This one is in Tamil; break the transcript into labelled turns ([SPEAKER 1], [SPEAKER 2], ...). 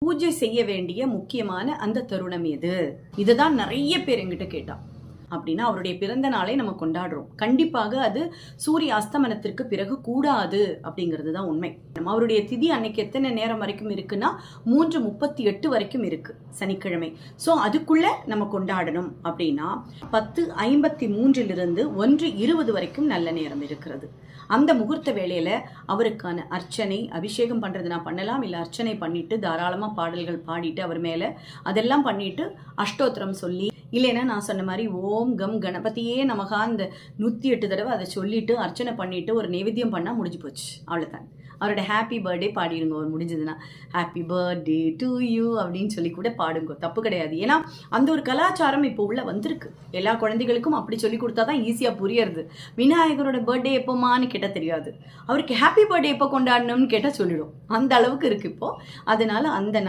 [SPEAKER 1] பூஜை செய்ய வேண்டிய முக்கியமான அந்த தருணம் எது? இதுதான் நிறைய பேர் என்கிட்ட கேட்டா. அப்படின்னா அவருடைய பிறந்த நாளை நம்ம கொண்டாடுறோம். கண்டிப்பாக அது சூரிய அஸ்தமனத்திற்கு பிறகு கூடாது அப்படிங்கிறது தான் உண்மை. அவருடைய திதி அன்னைக்கு எத்தனை நேரம் வரைக்கும் இருக்குன்னா 3:38 வரைக்கும் இருக்கு சனிக்கிழமை. ஸோ அதுக்குள்ள நம்ம கொண்டாடணும் அப்படின்னா 10:53 1:20 வரைக்கும் நல்ல நேரம் இருக்கிறது. அந்த முகூர்த்த வேளையில அவருக்கான அர்ச்சனை, அபிஷேகம் பண்றது நான் பண்ணலாம், இல்லை அர்ச்சனை பண்ணிட்டு தாராளமா பாடல்கள் பாடிட்டு அவர் மேல அதெல்லாம் பண்ணிட்டு அஷ்டோத்திரம் சொல்லி, இல்லைன்னா நான் சொன்ன மாதிரி ஓம் கம் கணபதியே நமகா இந்த 108 தடவை அதை சொல்லிட்டு அர்ச்சனை பண்ணிட்டு ஒரு நைவேத்தியம் பண்ணா முடிஞ்சு போச்சு. அவ்வளவுதான். அவரோட ஹாப்பி பர்த்டே பாடிடுங்க. ஒரு முடிஞ்சதுன்னா ஹாப்பி பர்த்டே டு யூ அப்படின்னு சொல்லி கூட பாடுங்க, தப்பு கிடையாது. ஏன்னா அந்த ஒரு கலாச்சாரம் இப்போ உள்ள வந்திருக்கு. எல்லா குழந்தைகளுக்கும் அப்படி சொல்லி கொடுத்தாதான் ஈஸியா புரியறது. விநாயகரோட பர்த்டே எப்போமான்னு கேட்டா தெரியாது, அவருக்கு ஹாப்பி பர்த்டே எப்போ கொண்டாடணும்னு கேட்டா சொல்லிடும். அந்த அளவுக்கு இருக்கு இப்போ. அதனால அந்த